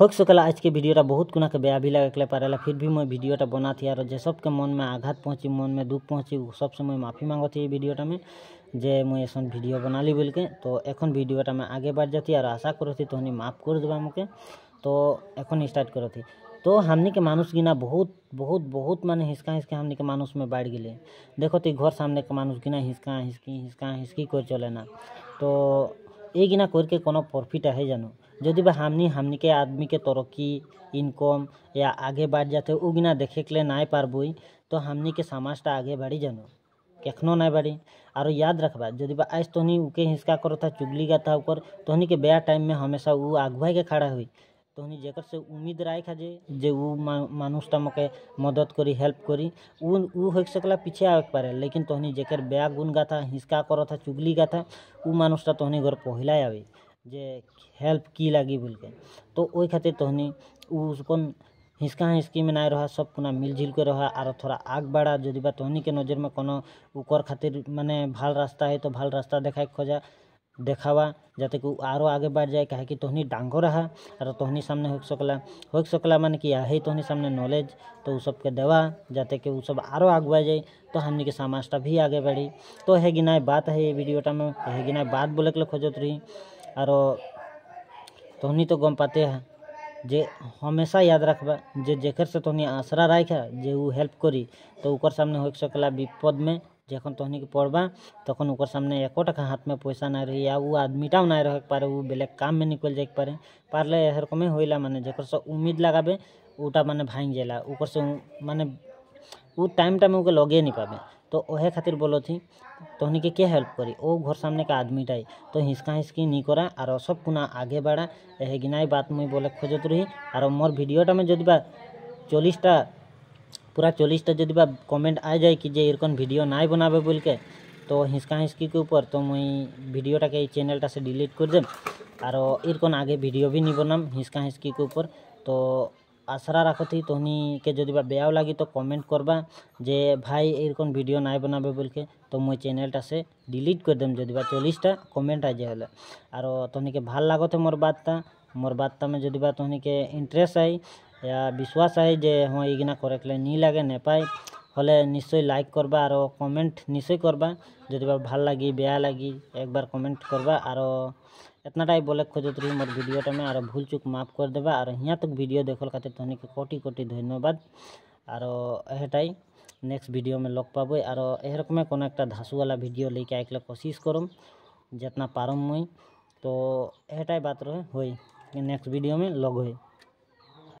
हो सकला आज के वीडियोटा बहुत कुना के बेया भी लगे पारेला, फिर भी मैं वीडियोटा बना थी और जे सबके मन में आघात पहुँची, मन में दुख पहुँची, सबसे मैं माफ़ी मांगो थी वीडियोटा में जे मुझे ऐसा वीडियो बना ली बोल के। तो एखन वीडियोटा में आगे बढ़ जाती और आशा करो थी तो माफ़ कर देवा मुके। तो एखन स्टार्ट करो थी। तो हमनी के मानुष गिना बहुत बहुत बहुत माने हिसका हिसके हमनी के मानुष में बढ़ गए। देखो तो घर सामने के मानुष गिना हिसका हिसकी कर चले ना। तो ये गिना करके कोनो प्रॉफिट है जानो जदि बा हमनी के आदमी के तरक्की इनकम या आगे बढ़ जाते वो गिना देखे के लिए ना पारबई तो हमनी के समाजटा आगे बढ़ी जानो केखनो ना बढ़ी। और याद रखबा जदि बा आज तोहनी उके हिंसका करो था चुगली गाता ऊपर तोहनी के बेया टाइम में हमेशा वो आगुआ के खड़ा हुई तोहनी जेकर से उम्मीद राखा जे वो मानुषटा मके मदद करी हेल्प करी उ हो सकला पीछे आवे पारे, लेकिन तोहनी जेकर बेया गुण गाथा हिंसका करो था चुगली गाथा उ मानुषटा तोहनी घर पहला आवे जे हेल्प की लगी बोल के। तो वही खातिर तोहनी उसकन हिसका हिसकी में ना रहा सब पुना मिलजुल के रहा और थोड़ा आग बढ़ा जदि बा तोहनी के नज़र में कोनो उकर खातिर माने भाल रास्ता है तो भाल रास्ता देखाए खोजा देखावा जाते कि आरो आगे बढ़ जाए। कहे कि तोहनी डांगो रहा और तोहनी सामने हो सकला माने कि है तोहनी सामने नॉलेज तो उ सबके देवा जाते कि उ सब आरो आगुआ जाए तो हमनी के समाजटा भी आगे बढ़ी। तो है गिना बात है ये वीडियोटा में है गिना बात बोले के खोजत रही और तोहनी तो गम पाते हैं जे हमेशा याद रखबा जे जेकर से तोहनी आसरा राखा जे उ हेल्प करी तो उकर सामने हो सकला विपद में जखन तोहनी के पड़बा तखन उकर सामने एको टका हाथ में पैसा ना रही या वो आदमीटाও ना रह पारे वो बेलेग काम में निकल जाए पारे पारले हर कमे होइला माने जेकर से उम्मीद लगाबे उटा माने भांग जाला ऊपर से माने वो टाइम में उके लगे नहीं पाबे। तो ओहे खातिर बोलो थी तोहनी के क्या हेल्प करी ओ घर सामने का आदमीटाई तो हिसका हिसकी नहीं करा और सब पुना आगे बढ़ा यह गिनाई बात मुई बोले खोजत रही। और मोर वीडियोटा में जदि बा 40टा पूरा 40टा जदि बा कमेंट आ जाए कि जे इरकन वीडियो ना बनाबे बोल के तो हिसका हिसकी के ऊपर तो मुई वीडियोटा के चैनलटा से डिलीट कर देम और इरकन आगे वीडियो भी नहीं बनाम हिसका हिसकी के ऊपर। तो आसरा रखो थी तोहनी के जदि बा बेयाव लगी तो कमेंट करबा जे भाई इरकन वीडियो ना बनाबे बोल के तो मुई चैनलटा से डिलीट कर देम जदि बा 40टा कमेंट आ जाए। और तोहनी के भाल लागो थे मोर बातटा में जदि बा तोहनी के इंटरेस्ट आई या विश्वास आई जे हाँ इगिना करे के नहीं लगे ने पाए हले निश्चय लाइक करबा और कमेंट निश्चय करबा जदि बा भाल लगी बेया लगी एक बार कमेंट करबा। और इतनाटाई बोले खोजत रही मोर वीडियोटा में और भूल चूक माफ़ कर देबा और यहाँ तक वीडियो देखल खातिर तोहनी के कोटि कोटि धन्यवाद। और एहटाई नेक्स्ट वीडियो में लग पाबे और एह रकम कोनो एक धासु वाला वीडियो लेके आइके कोशिश करम जितना पारम मुई। तो एहटाई बात रहे होई नेक्स्ट वीडियो में लग होई।